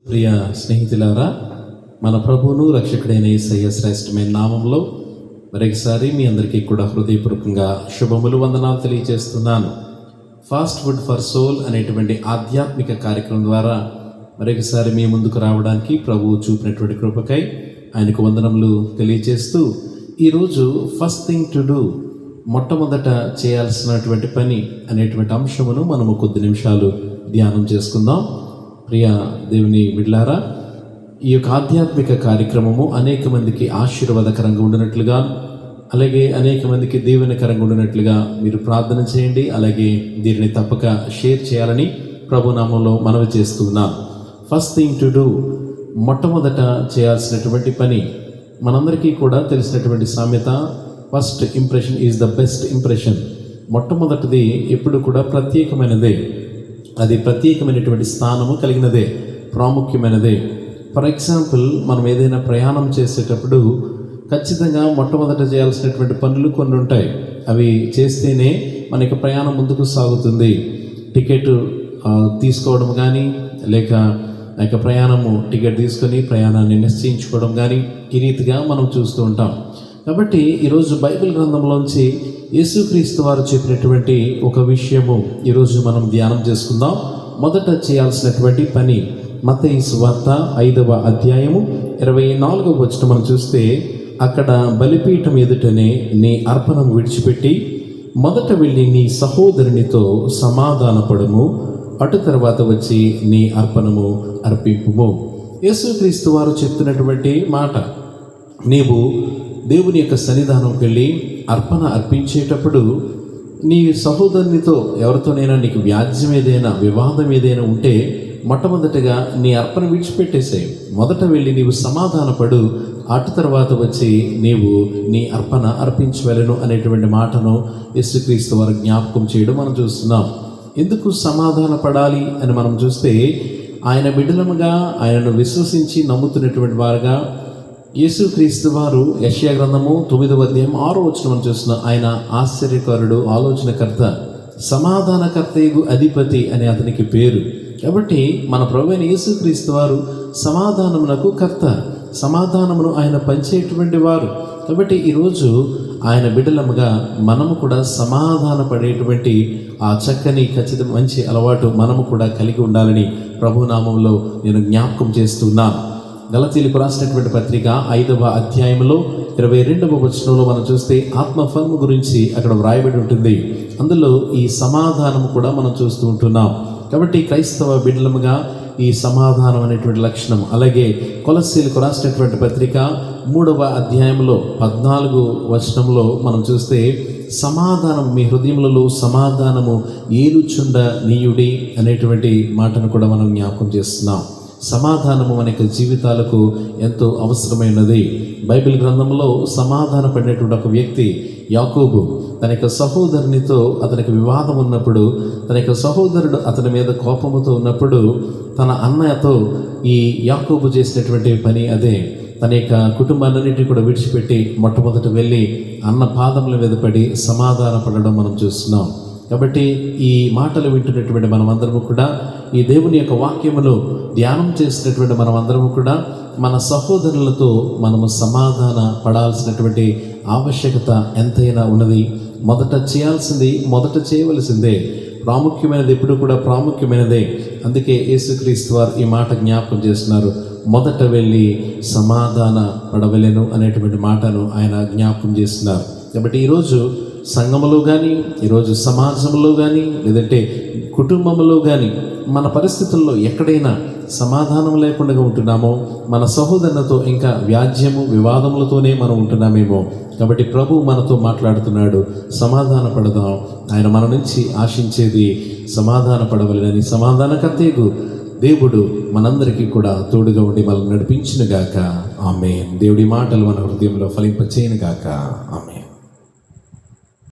ప్రియ స్నేహితులారా, మన ప్రభువును రక్షకుడైన యేసయ్య శ్రేష్టమైన నామంలో మరొకసారి మీ అందరికీ కూడా హృదయపూర్వకంగా శుభములు, వందనాలు తెలియజేస్తున్నాను. ఫాస్ట్ ఫుడ్ ఫర్ సోల్ అనేటువంటి ఆధ్యాత్మిక కార్యక్రమం ద్వారా మరొకసారి మీ ముందుకు రావడానికి ప్రభువు చూపినటువంటి కృపకై ఆయనకు వందనములు తెలియజేస్తూ, ఈరోజు ఫస్ట్ థింగ్ టు డూ, మొట్టమొదట చేయాల్సినటువంటి పని అనేటువంటి అంశమును మనము కొద్ది నిమిషాలు ధ్యానం చేసుకుందాం. ప్రియ దేవుని బిడ్డలారా, ఈ యొక్క ఆధ్యాత్మిక కార్యక్రమము అనేక మందికి ఆశీర్వాదకరంగా ఉండినట్లుగా, అలాగే అనేక మందికి దీవెనకరంగా ఉండినట్లుగా మీరు ప్రార్థన చేయండి. అలాగే దీనిని తప్పక షేర్ చేయాలని ప్రభునామంలో మనవి చేస్తున్నాం. ఫస్ట్ థింగ్ టు డూ, మొట్టమొదట చేయాల్సినటువంటి పని. మనందరికీ కూడా తెలిసినటువంటి సామెత, first impression is the best impression. మొట్టమొదటిది ఎప్పుడు కూడా ప్రత్యేకమైనదే, అది ప్రత్యేకమైనటువంటి స్థానము కలిగినదే, ప్రాముఖ్యమైనదే. ఫర్ ఎగ్జాంపుల్, మనం ఏదైనా ప్రయాణం చేసేటప్పుడు ఖచ్చితంగా మొట్టమొదట చేయాల్సినటువంటి పనులు కొన్ని ఉంటాయి. అవి చేస్తేనే మన యొక్క ప్రయాణం ముందుకు సాగుతుంది. టికెట్ తీసుకోవడం కానీ, లేక ప్రయాణము టికెట్ తీసుకొని ప్రయాణాన్ని నిశ్చయించుకోవడం కానీ, ఈ రీతిగా మనం చూస్తూ ఉంటాం. కాబట్టి ఈరోజు బైబిల్ గ్రంథంలోంచి యేసుక్రీస్తు వారు చెప్పినటువంటి ఒక విషయము ఈరోజు మనం ధ్యానం చేసుకుందాం. మొదట చేయాల్సినటువంటి పని మత్తయి సువార్త 5వ అధ్యాయము 24వ వచనం మనం చూస్తే, అక్కడ బలిపీఠం ఎదుటనే నీ అర్పణం విడిచిపెట్టి మొదట వెళ్ళి నీ సహోదరునితో సమాధానపడము, అటు తర్వాత వచ్చి నీ అర్పణము అర్పింపుము. యేసుక్రీస్తు వారు చెప్తున్నటువంటి మాట, నీవు దేవుని యొక్క సన్నిధానంకి వెళ్ళి అర్పణ అర్పించేటప్పుడు నీ సహోదరునితో ఎవరితోనైనా నీకు వ్యాజ్యం ఏదైనా, వివాదం ఏదైనా ఉంటే మొట్టమొదటిగా నీ అర్పణ విడిచిపెట్టేసాయి. మొదట వెళ్ళి నీవు సమాధానపడు, అటు తర్వాత వచ్చి నీవు నీ అర్పణ అర్పించవలెను అనేటువంటి మాటను యేసుక్రీస్తు వారు జ్ఞాపకం చేయడం మనం చూస్తున్నాం. ఎందుకు సమాధాన పడాలి అని మనం చూస్తే, ఆయన బిడ్డలముగా, ఆయనను విశ్వసించి నమ్ముతున్నటువంటి వారుగా యేసుక్రీస్తు వారు యెషయా గ్రంథము 9వ అధ్యాయం 6వ వచనం మనం చూస్తున్నాం. ఆయన ఆశ్చర్యకరుడు, ఆలోచనకర్త, సమాధానకర్తయగు అధిపతి అని అతనికి పేరు. కాబట్టి మన ప్రభువైన యేసుక్రీస్తు వారు సమాధానమునకు కర్త, సమాధానమును ఆయన పంచేటువంటి వారు. కాబట్టి ఈరోజు ఆయన బిడ్డలముగా మనము కూడా సమాధాన పడేటువంటి ఆ చక్కని, ఖచ్చిత, మంచి అలవాటు మనము కూడా కలిగి ఉండాలని ప్రభునామంలో నేను జ్ఞాపకం చేస్తున్నాను. గలతీయులకు రాసినటువంటి పత్రిక 5వ అధ్యాయంలో 22వ వచనంలో మనం చూస్తే ఆత్మఫలము గురించి అక్కడ వ్రాయబడి ఉంటుంది. అందులో ఈ సమాధానం కూడా మనం చూస్తూ ఉంటున్నాం. కాబట్టి క్రైస్తవ బిడ్డలముగా ఈ సమాధానం అనేటువంటి లక్షణం, అలాగే కొలస్సీలకు రాసినటువంటి పత్రిక 3వ అధ్యాయంలో 14వ వచనంలో మనం చూస్తే, సమాధానం మీ హృదయములలో సమాధానము ఏలుచుండ నీయుడి అనేటువంటి మాటను కూడా మనం జ్ఞాపకం చేస్తున్నాం. సమాధానము మన యొక్క జీవితాలకు ఎంతో అవసరమైనది. బైబిల్ గ్రంథంలో సమాధాన పడినటువంటి ఒక వ్యక్తి యాకోబు. తన యొక్క సహోదరునితో అతనికి వివాదం ఉన్నప్పుడు, తన యొక్క సహోదరుడు అతని మీద కోపముతో ఉన్నప్పుడు, తన అన్నతో ఈ యాకోబు చేసినటువంటి పని అదే. తన యొక్క కుటుంబాలన్నింటినీ కూడా విడిచిపెట్టి మొట్టమొదట వెళ్ళి అన్న పాదముల మీద పడి సమాధాన పడడం మనం చూస్తున్నాం. కాబట్టి ఈ మాటలు వింటున్నటువంటి మనమందరము కూడా, ఈ దేవుని యొక్క వాక్యమును ధ్యానం చేసినటువంటి మనమందరము కూడా మన సహోదరులతో మనము సమాధాన పడాల్సినటువంటి ఆవశ్యకత ఎంతైనా ఉన్నది. మొదట చేయాల్సింది, మొదట చేయవలసిందే. ప్రాముఖ్యమైనది ఎప్పుడు కూడా ప్రాముఖ్యమైనదే. అందుకే యేసుక్రీస్తు వారు ఈ మాట జ్ఞాపకం చేస్తున్నారు, మొదట వెళ్ళి సమాధాన పడవలెను అనేటువంటి మాటను ఆయన జ్ఞాపకం చేస్తున్నారు. కాబట్టి ఈరోజు సంఘములో కానీ, ఈరోజు సమాజంలో కానీ, లేదంటే కుటుంబంలో కానీ, మన పరిస్థితుల్లో ఎక్కడైనా సమాధానం లేకుండా ఉంటున్నామో, మన సహోదరులతో ఇంకా వ్యాజ్యము, వివాదములతోనే మనం ఉంటున్నామేమో. కాబట్టి ప్రభు మనతో మాట్లాడుతున్నాడు, సమాధాన పడదాం. ఆయన మన నుంచి ఆశించేది సమాధాన పడవలెనని. సమాధానకర్తయగు దేవుడు మనందరికీ కూడా తోడుగా ఉండి మనల్ని నడిపించును గాక. ఆమేన్. దేవుడి మాటలు మన హృదయంలో ఫలింపచేయును గాక. ఆమేన్.